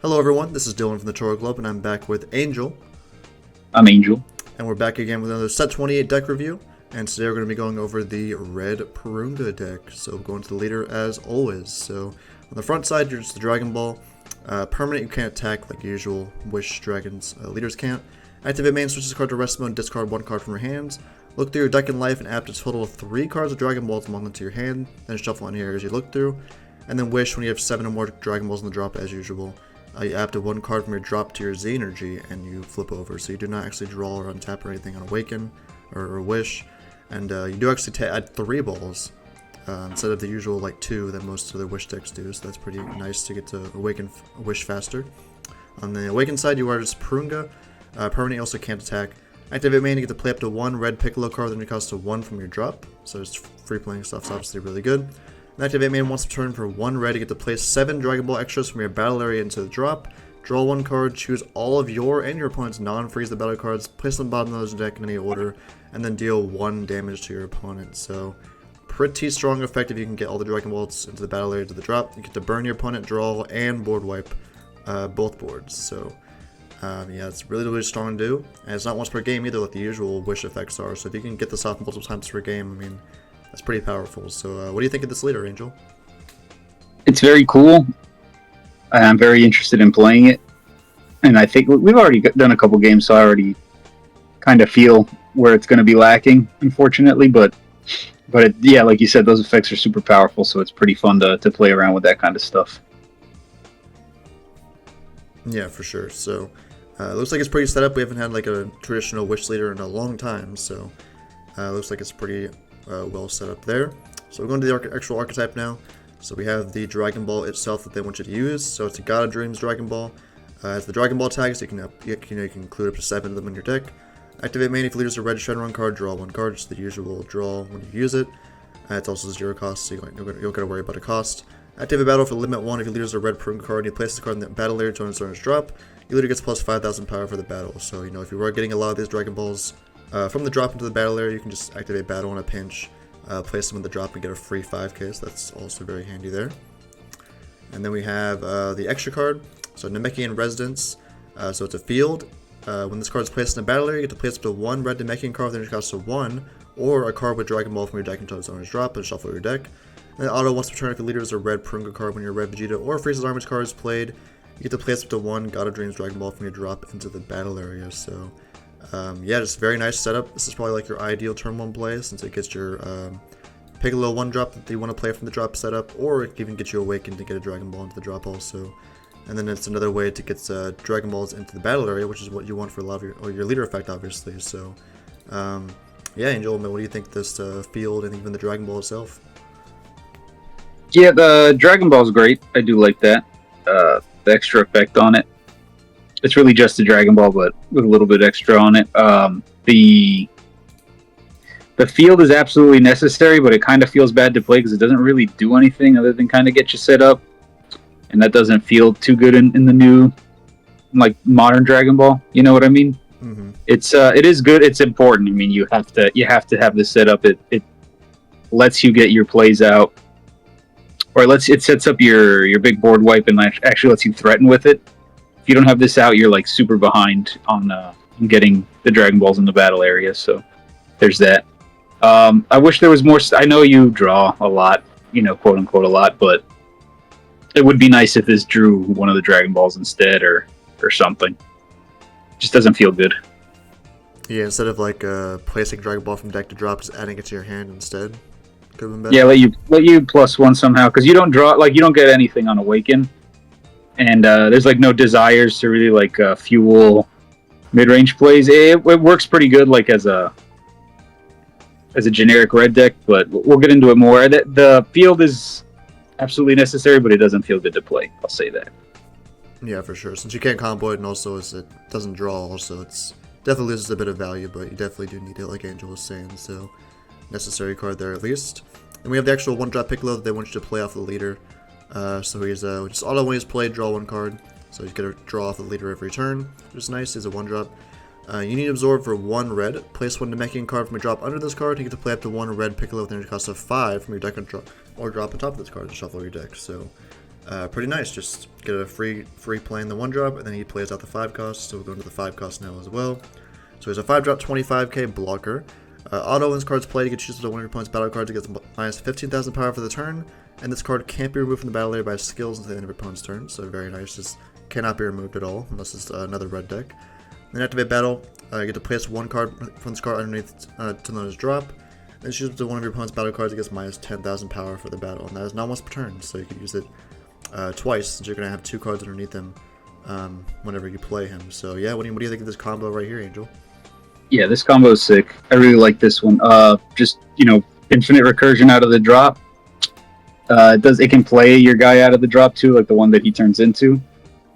Hello everyone, this is Dylan from the Toro Club, and I'm back with Angel. I'm Angel. And we're back again with another Set 28 deck review, and today we're going to be going over the red Porunga deck. So going to the leader as always. So on the front side, you're just the Dragon Ball. Permanent, you can't attack like usual Wish Dragons leaders can't. Activate main, switch this card to rest mode, and discard one card from your hands. Look through your deck in life and add a total of 3 cards of Dragon Balls among them to your hand, then shuffle in here as you look through. And then Wish when you have 7 or more Dragon Balls in the drop as usual. You add to 1 card from your drop to your Z energy and you flip over. So you do not actually draw or untap or anything on Awaken or Wish. And you do actually add 3 balls instead of the usual like 2 that most other Wish decks do. So that's pretty nice to get to Awaken Wish faster. On the Awaken side, you are just Porunga. Permanent also can't attack. Activate main, you get to play up to 1 red Piccolo card, then it costs to 1 from your drop. So just free playing stuff's obviously really good. Activate main once per turn for 1 red, you get to place 7 Dragon Ball extras from your battle area into the drop. Draw 1 card, choose all of your and your opponent's non-freeze the battle cards, place them bottom of the deck in any order, and then deal 1 damage to your opponent. So pretty strong effect if you can get all the Dragon Balls into the battle area to the drop. You get to burn your opponent, draw, and board wipe both boards. So yeah, it's really strong to do. And it's not once per game either like the usual Wish effects are. So if you can get this off multiple times per game, I mean, that's pretty powerful. So what do you think of this leader, Angel? It's very cool. I'm very interested in playing it. And I think we've already done a couple games, so I already kind of feel where it's going to be lacking, unfortunately. But yeah, like you said, those effects are super powerful, so it's pretty fun to play around with that kind of stuff. Yeah, for sure. So it looks like it's pretty set up. We haven't had like a traditional Wish leader in a long time, so it looks like it's pretty well set up there. So we're going to the actual archetype now. So we have the Dragon Ball itself that they want you to use. So it's a God of Dreams Dragon Ball. As the Dragon Ball tags, you can include up to 7 of them in your deck. Activate main, if you lose a red Shenron card, draw 1 card. Just the usual draw when you use it. It's also 0 cost, so you don't got to worry about a cost. Activate battle for limit 1. If you lose a red Porunga card and you place the card in the battle area to its drop, you literally gets plus 5,000 power for the battle. So if you are getting a lot of these Dragon Balls from the drop into the battle area, you can just activate battle on a pinch, place them in the drop and get a free 5k, so that's also very handy there. And then we have the extra card, so Namekian Residence. So it's a field. When this card is placed in the battle area, you get to place up to 1 red Namekian card, then it costs to 1, or a card with Dragon Ball from your deck until its owner's drop, and shuffle your deck. And then auto once per turn, if your leader is a red Porunga card when your red Vegeta or Frieza's Armor's card is played, you get to place up to 1 God of Dreams Dragon Ball from your drop into the battle area. So yeah, just very nice setup. This is probably like your ideal turn 1 play, since it gets your Piccolo 1 drop that you want to play from the drop setup, or it can even get you Awakened to get a Dragon Ball into the drop also. And then it's another way to get Dragon Balls into the battle area, which is what you want for a lot of your leader effect, obviously. So yeah, Angel, what do you think this field and even the Dragon Ball itself? Yeah, the Dragon Ball is great. I do like that. The extra effect on it. It's really just a Dragon Ball, but with a little bit extra on it. The field is absolutely necessary, but it kind of feels bad to play because it doesn't really do anything other than kind of get you set up. And that doesn't feel too good in the new, like, modern Dragon Ball. You know what I mean? Mm-hmm. It is good. It's important. I mean, you have to have this set up. It lets you get your plays out, or it sets up your big board wipe and actually lets you threaten with it. If you don't have this out, you're like super behind on getting the Dragon Balls in the battle area. So there's that. I wish there was more. I know you draw a lot, quote unquote a lot, but it would be nice if this drew one of the Dragon Balls instead, or something. It just doesn't feel good. Yeah, instead of like placing Dragon Ball from deck to drop, just adding it to your hand instead. Could have been better. Yeah, let you +1 somehow, because you don't draw, like, you don't get anything on Awaken, and there's like no desires to really like fuel mid-range plays. It works pretty good like as a generic red deck, but we'll get into it more. The field is absolutely necessary, but it doesn't feel good to play. I'll say that. Yeah, for sure. Since you can't combo it, and also as it doesn't draw, also it's definitely loses a bit of value, but you definitely do need it, like Angel was saying. So necessary card there at least. And we have the actual 1-drop Piccolo that they want you to play off the leader. So he's just auto when he's played, draw 1 card. So he's gonna draw off the leader every turn, which is nice. He's a 1-drop. You need to absorb for 1 red. Place 1 Namekian card from your drop under this card. You get to play up to 1 red Piccolo with an energy cost of 5 from your deck or drop on top of this card to shuffle your deck. So Pretty nice. Just get a free play in the 1-drop, and then he plays out the 5 cost. So we're going to the 5 cost now as well. So he's a 5-drop 25k blocker. Auto when this card's played, you can choose to one of your opponent's battle cards. It gets minus 15,000 power for the turn, and this card can't be removed from the battle area by skills until the end of your opponent's turn. So very nice. Just cannot be removed at all unless it's another red deck. Then activate battle. You get to place 1 card from this card underneath to known as drop. Then choose to one of your opponent's battle cards. It gets minus 10,000 power for the battle, and that is not once per turn. So you can use it twice, since you're going to have 2 cards underneath him whenever you play him. So yeah, what do you think of this combo right here, Angel? Yeah, this combo is sick. I really like this one. Just, infinite recursion out of the drop. It can play your guy out of the drop too, like the one that he turns into.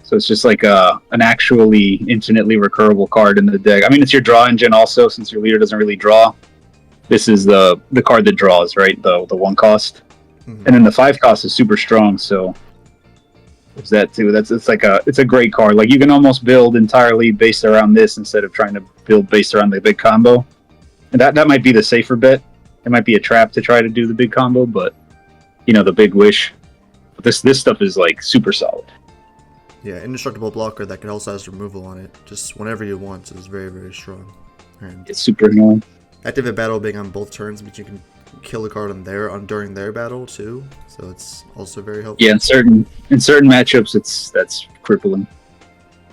So it's just like an actually infinitely recurable card in the deck. I mean, it's your draw engine also, since your leader doesn't really draw. This is the card that draws, right? The 1 cost. Mm-hmm. And then the 5 cost is super strong, so there's that too. It's a great card. Like, you can almost build entirely based around this instead of trying to build based around the big combo. And that might be the safer bet. It might be a trap to try to do the big combo, but the big wish. But this stuff is like super solid. Yeah, indestructible blocker that can also has removal on it, just whenever you want. So it's very, very strong. And it's super annoying. Activate battle being on both turns, but you can kill the card during their battle too. So it's also very helpful. Yeah, in certain matchups, that's crippling.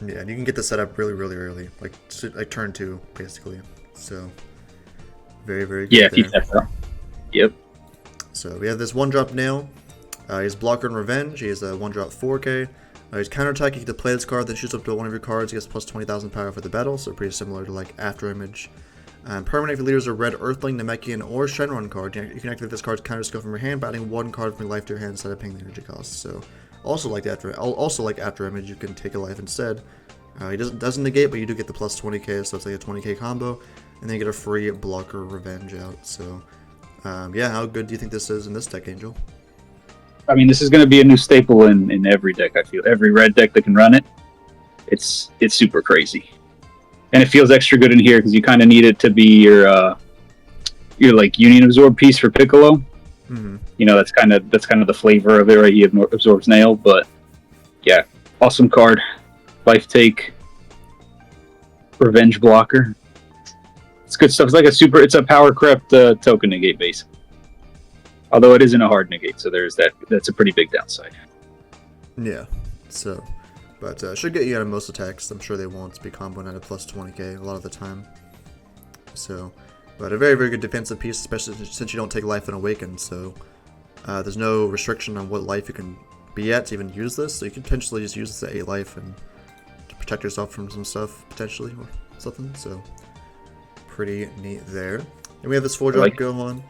Yeah, and you can get the setup really, really early, like turn 2 basically. So very, very good. Yeah, if you tap out. Yep. So we have this 1-drop nail. He's blocker and revenge. He has a 1-drop 4k. He's counterattack. You get to play this card, then shoots up to one of your cards. He gets plus 20,000 power for the battle, so pretty similar to like After Image. Permanent, if your leader is a red Earthling, Namekian, or Shenron card, you can activate this card's counter skill from your hand by adding 1 card from your life to your hand instead of paying the energy cost. So also like After Image, you can take a life instead. He doesn't negate, but you do get the plus 20k, so it's like a 20k combo, and then you get a free blocker revenge out. So yeah, how good do you think this is in this deck, Angel? I mean, this is going to be a new staple in every deck, I feel. Every red deck that can run it, it's super crazy. And it feels extra good in here because you kind of need it to be your like Union Absorb piece for Piccolo. Mm-hmm. That's kind of the flavor of it, right? He absorbs nail, but yeah, awesome card. Life take, revenge blocker. It's good stuff. It's a power crept token negate base. Although it isn't a hard negate, so there's that. That's a pretty big downside. Yeah. So. But should get you out of most attacks. I'm sure they won't be comboing at a plus 20k a lot of the time. So, but a very, very good defensive piece, especially since you don't take life and awaken. So there's no restriction on what life you can be at to even use this. So you can potentially just use this at 8 life and to protect yourself from some stuff potentially or something. So pretty neat there. And we have this 4-drop Gohan.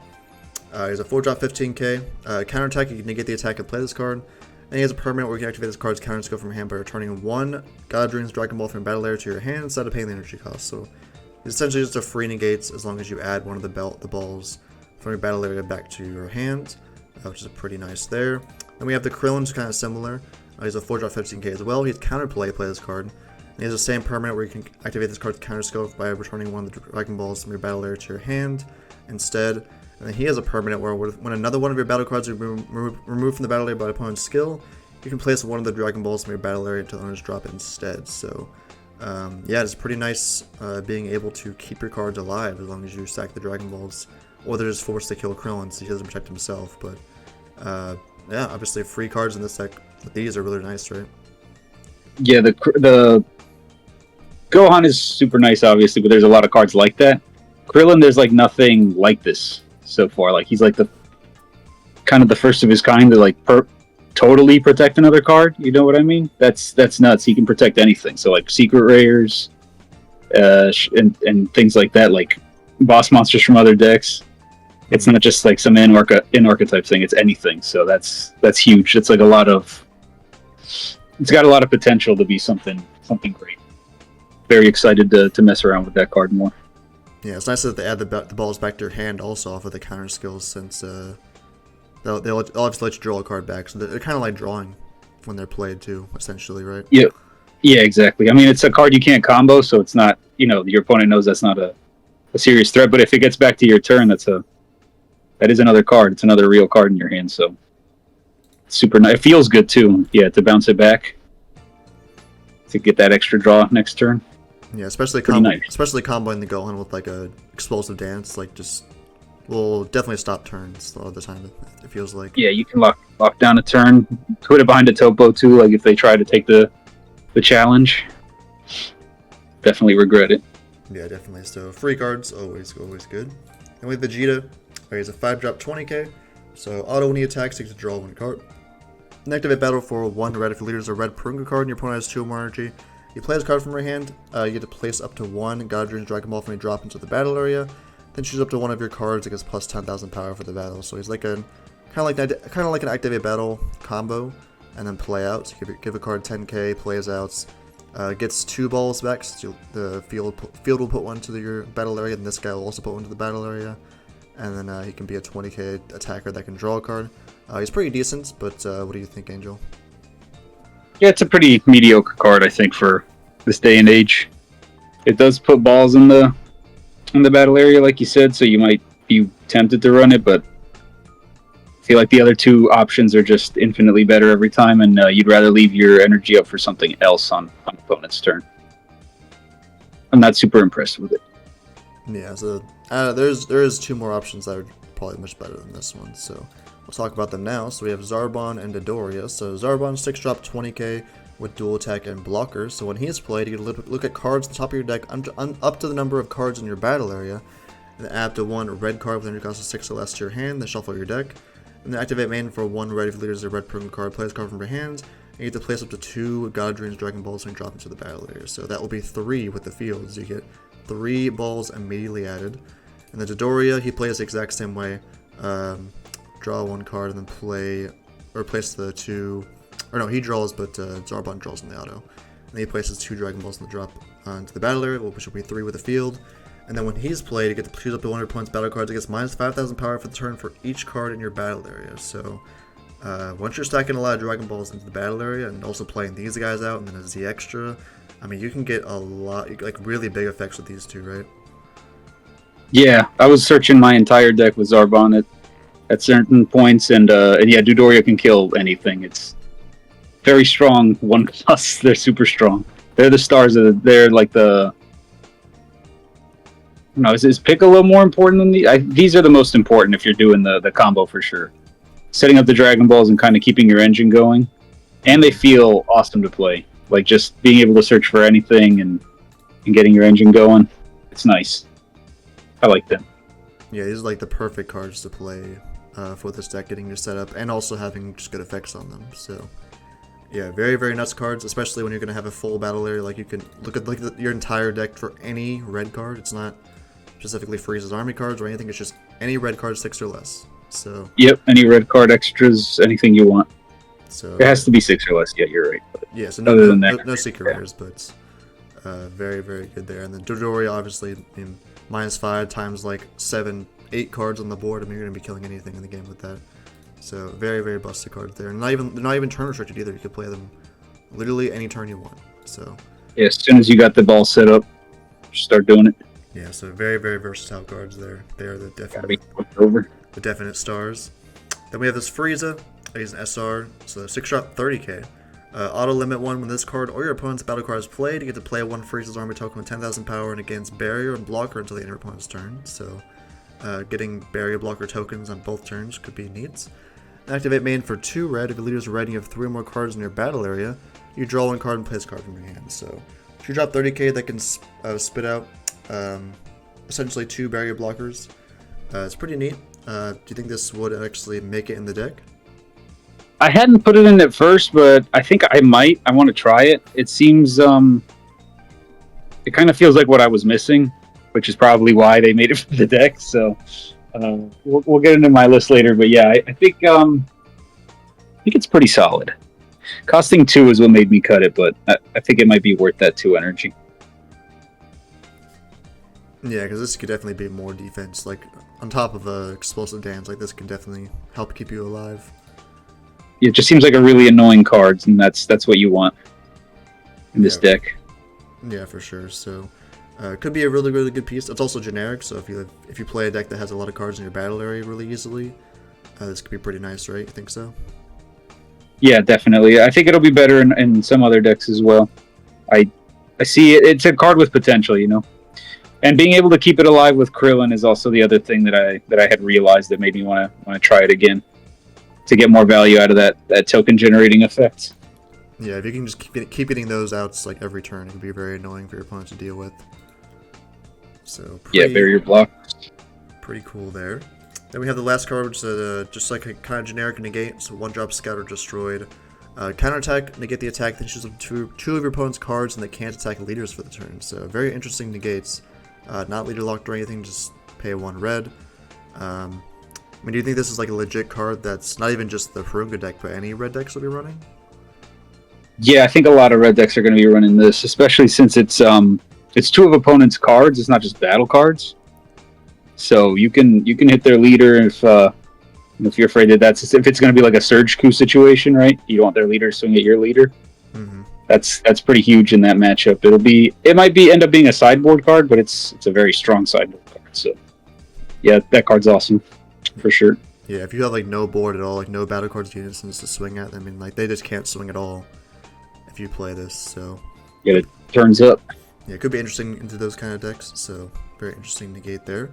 He's a 4-drop 15k. Counterattack, you can negate the attack and play this card. And he has a permanent where you can activate this card's counter skill from your hand by returning 1 God Dreams Dragon Ball from your battle area to your hand instead of paying the energy cost. So it's essentially just a free negates as long as you add one of the balls from your battle area back to your hand, which is pretty nice there. Then we have the Krillin, which is kind of similar. He's a 4-drop 15k as well. He's counterplay this card. And he has the same permanent where you can activate this card's counter skill by returning 1 of the Dragon Balls from your battle area to your hand instead. And then he has a permanent where when another one of your battle cards is removed from the battle area by opponent's skill, you can place one of the Dragon Balls from your battle area until owners drop it instead. So, yeah, it's pretty nice being able to keep your cards alive as long as you stack the Dragon Balls. Or they're just forced to kill Krillin so he doesn't protect himself. But, yeah, obviously free cards in this deck with these are really nice, right? Yeah, the Gohan is super nice, obviously, but there's a lot of cards like that. Krillin, there's like nothing like this so far. Like, he's like the kind of the first of his kind to like totally protect another card. You know what I mean? That's nuts. He can protect anything. So like secret rares, and things like that. Like boss monsters from other decks. It's not just like some in archetype thing. It's anything. So that's huge. It's like it's got a lot of potential to be something great. Very excited to mess around with that card more. Yeah, it's nice that they add the balls back to your hand also off of the counter skills, since they'll obviously let you draw a card back. So they're kind of like drawing when they're played too, essentially, right? Yeah, exactly. I mean, it's a card you can't combo, so it's not, your opponent knows that's not a serious threat. But if it gets back to your turn, that is another card. It's another real card in your hand. So super nice. It feels good too. Yeah, to bounce it back to get that extra draw next turn. Yeah, especially nice. especially comboing the Gohan with like a explosive dance, like just will definitely stop turns a lot of the time. It feels like. Yeah, you can lock down a turn, put it behind a topo too. Like if they try to take the challenge, definitely regret it. Yeah, definitely. So free cards always good. And with Vegeta, he's a 5-drop 20k. So auto when he attacks, he gets to draw 1 card. And activate battle for 1 red if your leader is a red Porunga card and your opponent has 2 or more energy. You play this card from your hand. You get to place up to 1 God Dreams Dragon Ball from your drop into the battle area. Then choose up to 1 of your cards that gets plus 10,000 power for the battle. So he's like a kind of like an activate battle combo, and then play out. So give a card 10k, plays out, gets 2 balls back. So the field will put 1 to your battle area, and this guy will also put 1 to the battle area. And then he can be a 20k attacker that can draw a card. He's pretty decent, but what do you think, Angel? Yeah, it's a pretty mediocre card, I think, for this day and age. It does put balls in the battle area, like you said, so you might be tempted to run it, but I feel like the other 2 options are just infinitely better every time, and you'd rather leave your energy up for something else on opponent's turn. I'm not super impressed with it. Yeah, so there is 2 more options that are probably much better than this one, so we'll talk about them now. So we have Zarbon and Dodoria. So Zarbon 6-drop 20k with dual attack and blockers. So when he's played, you can look at cards at the top of your deck up to the number of cards in your battle area, and then add to 1 red card with energy cost of 6 or less to your hand, then shuffle your deck. And then activate main for 1 red if your leader is a red Porunga card, play this card from your hand, and you get to place up to 2 God Dreams Dragon Balls and drop into the battle area. So that will be 3 with the fields. You get 3 balls immediately added. And the Dodoria, he plays the exact same way. Draw 1 card and then place the 2. Or no, he draws, but Zarbon draws in the auto. And then he places 2 Dragon Balls in the drop into the battle area, which will be 3 with the field. And then when he's played, you get to choose up to 1 of your opponent's battle cards. It gets minus 5,000 power for the turn for each card in your battle area. So once you're stacking a lot of Dragon Balls into the battle area and also playing these guys out and then as the extra, I mean, you can get a lot, like really big effects with these 2, right? Yeah, I was searching my entire deck with Zarbon at certain points, and yeah, Dodoria can kill anything. It's very strong 1+. They're super strong. They're the stars of they're like the. No, is Piccolo more important than these are the most important if you're doing the combo for sure. Setting up the Dragon Balls and kind of keeping your engine going, and they feel awesome to play. Like just being able to search for anything and getting your engine going, it's nice. I like them. Yeah, these are like the perfect cards to play for this deck, getting your setup and also having just good effects on them. So yeah, very, very nuts cards, especially when you're going to have a full battle area. Like you can look at your entire deck for any red card. It's not specifically Frieza's army cards or anything. It's just any red card 6 or less. So yep, any red card extras, anything you want. So it has to be 6 or less. Yeah, you're right. But yeah, so no secret rares, but very, very good there. And then Dodoria, obviously, I mean, -5 times like 7, 8 cards on the board. I mean, you're gonna be killing anything in the game with that. So very, very busted cards there. And they're not even turn restricted either. You can play them literally any turn you want. So yeah, as soon as you got the ball set up, start doing it. Yeah, so very, very versatile cards there. They are the definite stars. Then we have this Frieza. He's an SR, so 6-drop 30k. Auto limit 1 when this card or your opponent's battle card is played. You get to play 1 Frieza's army token with 10,000 power and against barrier and blocker until the end of your opponent's turn. So getting barrier blocker tokens on both turns could be neat. Activate main for 2 red. If your leader's red and you have 3 or more cards in your battle area, you draw 1 card and play this card from your hand. So if you drop 30k, that can spit out essentially 2 barrier blockers. It's pretty neat. Do you think this would actually make it in the deck? I hadn't put it in at first, but I think I might. I want to try it. It seems, it kind of feels like what I was missing, which is probably why they made it for the deck. So we'll get into my list later. But yeah, I think it's pretty solid. Costing 2 is what made me cut it, but I think it might be worth that 2 energy. Yeah, because this could definitely be more defense. Like on top of a explosive dance, like this can definitely help keep you alive. It just seems like a really annoying card, and that's what you want in this deck. Yeah, for sure. So it could be a really, really good piece. It's also generic, so if you play a deck that has a lot of cards in your battle area really easily, this could be pretty nice, right? You think so? Yeah, definitely. I think it'll be better in some other decks as well. I I see it. It's a card with potential, you know. And being able to keep it alive with Krillin is also the other thing that I had realized that made me want to try it again to get more value out of that token generating effect. Yeah, if you can just keep getting those outs like every turn, it can be very annoying for your opponent to deal with. So Yeah, barrier block. pretty cool there. Then we have the last card, which is just like a kind of generic negate. So one drop Scouter destroyed. Counterattack, negate the attack, then choose up two of your opponent's cards, and they can't attack leaders for the turn. So very interesting negates. Not leader locked or anything, just pay 1 red. I mean, do you think this is like a legit card that's not even just the Porunga deck, but any red decks will be running? Yeah, I think a lot of red decks are going to be running this, especially since it's 2 of opponent's cards. It's not just battle cards. So you can hit their leader if you're afraid that if it's going to be like a surge coup situation, right? You don't want their leader to swing at your leader. Mm-hmm. That's pretty huge in that matchup. It might end up being a sideboard card, but it's a very strong sideboard card. So yeah, that card's awesome for sure. Yeah, if you have like no board at all, like no battle cards units to swing at, I mean, like they just can't swing at all if you play this. So Yeah, it turns up. yeah, it could be interesting into those kind of decks. So very interesting negate there.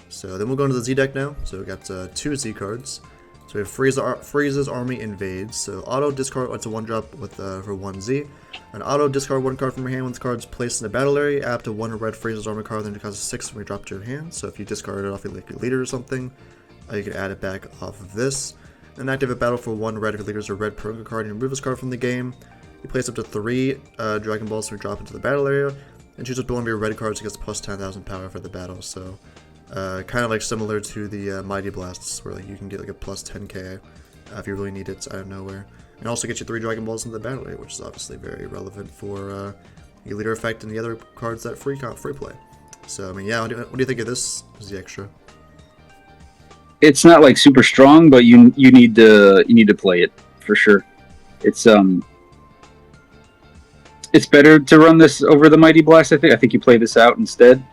So then we'll go into the Z deck now. So we got 2 Z cards. So we have Frieza's Army Invades. So auto discard onto 1-drop with for 1 Z. An auto discard 1 card from your hand when the card is placed in the battle area. Add up to 1 red Frieza's Army card, then it causes 6 when you drop it to your hand. So if you discard it off your leader or something, you can add it back off of this. Then activate battle for 1 red if your leader is a red Porunga card and remove this card from the game. You place up to 3 Dragon Balls when you drop into the battle area. And choose up to 1 of your red cards against plus 10,000 power for the battle. So kind of like similar to the Mighty Blasts, where like you can get like a plus 10k if you really need it out of nowhere, and also get you 3 Dragon Balls in the battle area, which is obviously very relevant for your leader effect and the other cards that free play. So I mean, yeah, what do you think of this as the extra? It's not like super strong, but you need to play it for sure. It's better to run this over the Mighty Blast. I think you play this out instead,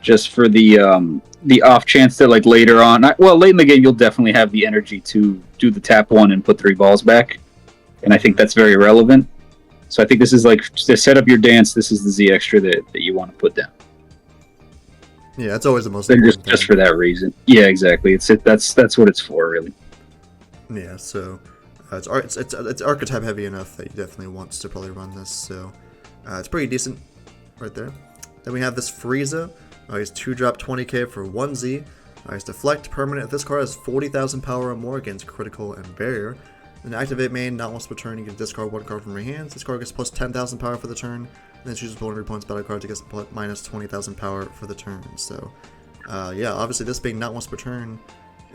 just for the off chance that like later on, late in the game, you'll definitely have the energy to do the tap 1 and put 3 balls back, and I think that's very relevant. So I think this is like to set up your dance. This is the Z extra that you want to put down. Yeah, that's always the most important just for that reason. Yeah, exactly. That's what it's for, really. Yeah, so it's archetype heavy enough that you definitely want to probably run this. So it's pretty decent right there. Then we have this Frieza. He's 2-drop 20k for 1 Z. He's deflect permanent. If this card has 40,000 power or more against critical and barrier, then activate main. Not once per turn, you can discard 1 card from your hands. This card gets plus 10,000 power for the turn. And then choose one of your opponent's battle cards to get minus 20,000 power for the turn. So yeah, obviously this being not once per turn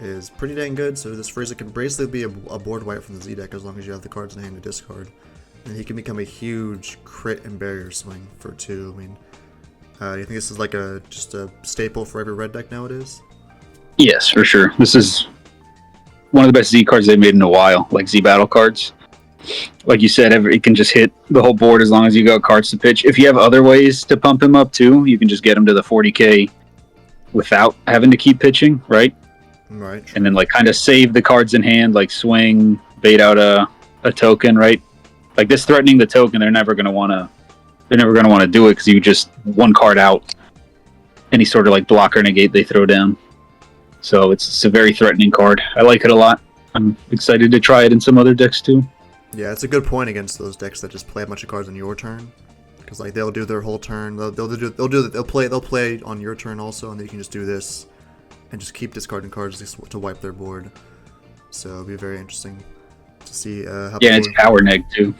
is pretty dang good. So this Frieza can basically be a board wipe from the Z deck as long as you have the cards in hand to discard. And he can become a huge crit and barrier swing for 2. I mean, do you think this is like just a staple for every red deck nowadays? Yes, for sure. This is one of the best Z cards they've made in a while, like Z battle cards. Like you said, it can just hit the whole board as long as you got cards to pitch. If you have other ways to pump him up too, you can just get him to the 40k without having to keep pitching, right? Right. True. And then like kind of save the cards in hand, like swing, bait out a token, right? Like this threatening the token, they're never gonna want to do it because you just 1 card out any sort of like blocker negate they throw down. So it's a very threatening card. I like it a lot. I'm excited to try it in some other decks too. Yeah, it's a good point against those decks that just play a bunch of cards on your turn, because like they'll do their whole turn. They'll play on your turn also, and then you can just do this and just keep discarding cards to wipe their board. So it'll be very interesting to see how. Yeah, it's power neg too.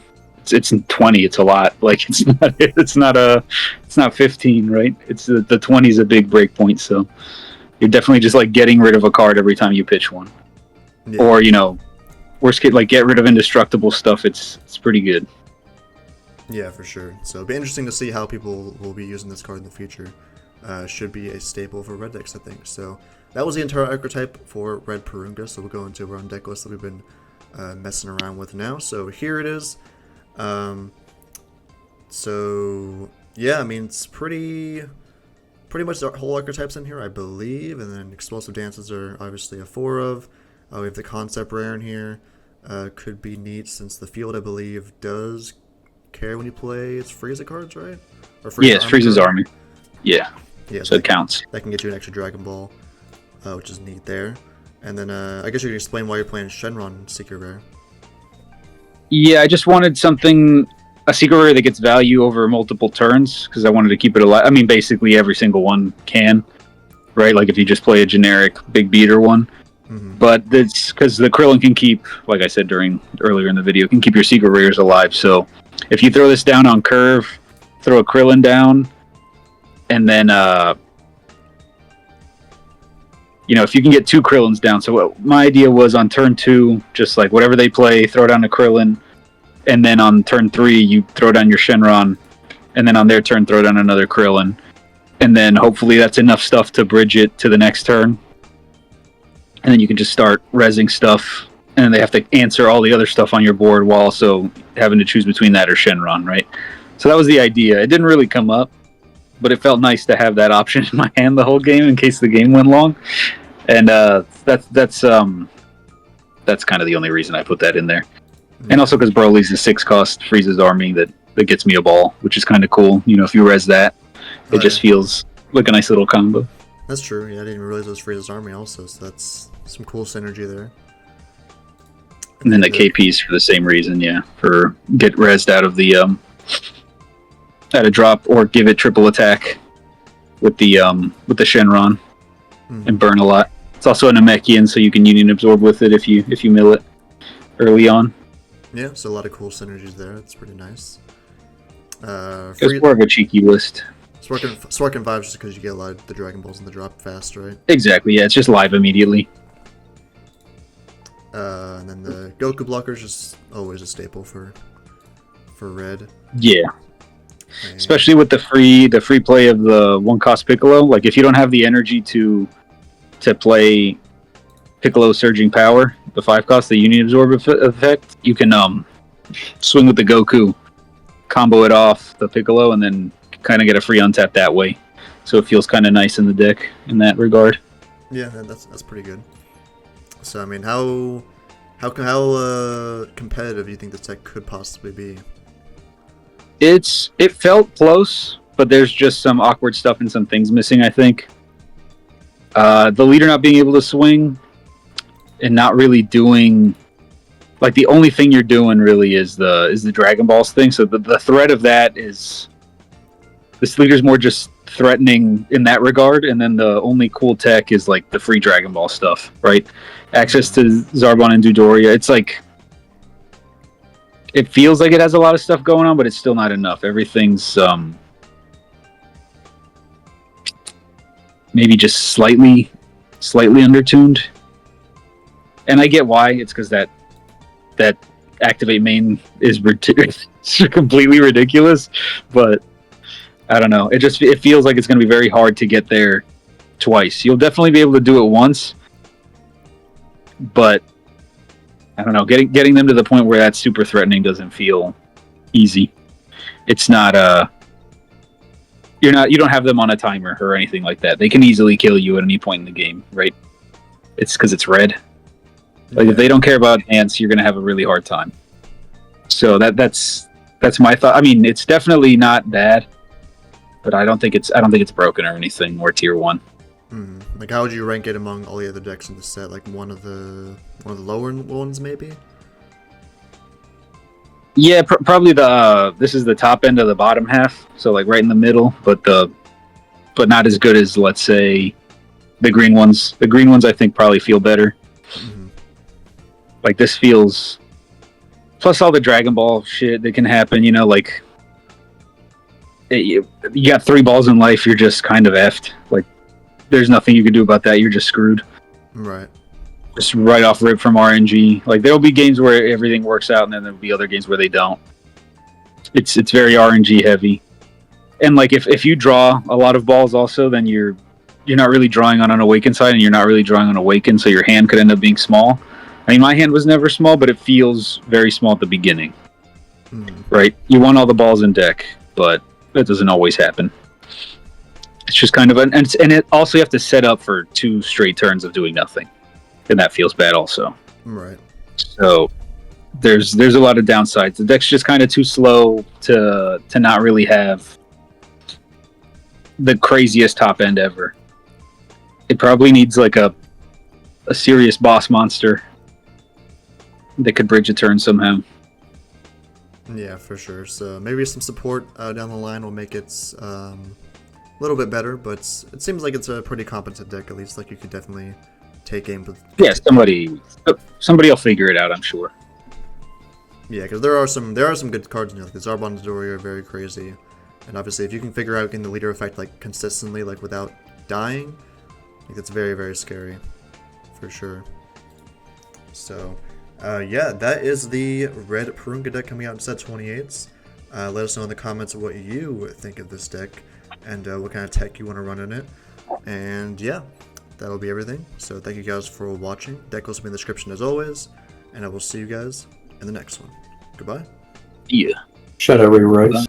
It's 20. It's a lot. Like it's not 15, right? It's the 20 is a big break point. So you're definitely just like getting rid of a card every time you pitch one, Yeah. or worst case, like get rid of indestructible stuff. It's pretty good. Yeah, for sure. So it'll be interesting to see how people will be using this card in the future. Should be a staple for red decks, I think. So that was the entire archetype for red Porunga. So we'll go into our own deck list that we've been messing around with now. So here it is. So yeah, I mean it's pretty much the whole archetypes in here, I believe. And then explosive dances are obviously a 4 of. We have the concept rare in here. could be neat since the field, I believe, does care when you play its Frieza cards, right? Or Yeah, it's Frieza's army. Yeah, Yeah, so it counts. That can get you an extra Dragon Ball, which is neat there. And then I guess you can explain why you're playing Shenron Secret Rare. Yeah, I just wanted something, a secret rare that gets value over multiple turns, because I wanted to keep it alive. I mean, basically every single one can, right? Like if you just play a generic big beater one. Mm-hmm. But it's because the Krillin can keep, like I said earlier in the video, can keep your secret rares alive. So if you throw this down on curve, throw a Krillin down, and then if you can get 2 Krillins down. So what my idea was on turn 2, just like whatever they play, throw down a Krillin, and then on turn 3 you throw down your Shenron, and then on their turn throw down another Krillin, and then hopefully that's enough stuff to bridge it to the next turn, and then you can just start rezzing stuff, and then they have to answer all the other stuff on your board while also having to choose between that or Shenron, right? So that was the idea. It didn't really come up, but it felt nice to have that option in my hand the whole game in case the game went long. And that's kind of the only reason I put that in there. And also because Broly's a 6-cost Frieza's army that gets me a ball, which is kind of cool. If you res that, it just feels like a nice little combo. That's true. Yeah, I didn't even realize it was Frieza's army also, so that's some cool synergy there. And then the KPs for the same reason, yeah, for get rezzed out of the at a drop or give it triple attack with the Shenron and burn a lot. It's also a Namekian, so you can Union Absorb with it if you mill it early on. Yeah, so a lot of cool synergies there. It's pretty nice. It's more of a cheeky list. Sparking 5 just because you get a lot of the Dragon Balls in the drop fast, right? Exactly, yeah, it's just live immediately. And then the Goku blocker is just always a staple for red. Yeah. And Especially with the free play of the 1-cost Piccolo. Like if you don't have the energy to play Piccolo Surging Power, the 5-cost, the Union Absorb effect, you can swing with the Goku, combo it off the Piccolo, and then kind of get a free untap that way. So it feels kind of nice in the deck in that regard. Yeah, that's pretty good. So I mean, how competitive do you think this deck could possibly be? It felt close, but there's just some awkward stuff and some things missing, I think. The leader not being able to swing and not really doing, like, the only thing you're doing really is the Dragon Balls thing. So the threat of that is this leader's more just threatening in that regard, and then the only cool tech is like the free Dragon Ball stuff, right? Access to Zarbon and Dodoria. It's like it feels like it has a lot of stuff going on, but it's still not enough. Everything's maybe just slightly undertuned. And I get why. It's because that activate main is completely ridiculous. But I don't know. It feels like it's going to be very hard to get there twice. You'll definitely be able to do it once, but I don't know. Getting them to the point where that's super threatening doesn't feel easy. It's not you don't have them on a timer or anything like that. They can easily kill you at any point in the game, right? It's because it's red. Like if they don't care about ants, you're gonna have a really hard time. So that's my thought. I mean, it's definitely not bad, but I don't think it's broken or anything or tier 1. Like, how would you rank it among all the other decks in the set? Like one of the lower ones, maybe? Yeah, probably this is the top end of the bottom half, so like right in the middle, but not as good as, let's say, the green ones. The green ones I think probably feel better. Like this feels, plus all the Dragon Ball shit that can happen, like you got 3 balls in life, you're just kind of effed. Like there's nothing you can do about that. You're just screwed. Right. Just right off rip from RNG. Like there'll be games where everything works out, and then there'll be other games where they don't. It's very RNG heavy. And like if you draw a lot of balls also, then you're not really drawing on an Awaken side, and you're not really drawing on Awaken, so your hand could end up being small. I mean, my hand was never small, but it feels very small at the beginning. Right? You want all the balls in deck, but that doesn't always happen. It's just kind of and it also you have to set up for 2 straight turns of doing nothing, and that feels bad also. Right. So there's a lot of downsides. The deck's just kind of too slow to not really have the craziest top end ever. It probably needs like a serious boss monster that could bridge a turn somehow. Yeah, for sure. So maybe some support down the line will make it a little bit better, but it seems like it's a pretty competent deck, at least. Like, you could definitely take games with... Yeah, somebody will figure it out, I'm sure. Yeah, because there are some good cards in there. Like the Zarbon and Dodoria are very crazy. And obviously, if you can figure out getting the leader effect like consistently, like without dying, like that's very, very scary. For sure. So, yeah, that is the red Porunga deck coming out in set 28s. Let us know in the comments what you think of this deck and what kind of tech you want to run in it. And yeah, that'll be everything. So thank you guys for watching. Deck will be in the description as always, and I will see you guys in the next one. Goodbye. Yeah. Shout out Ray Rice.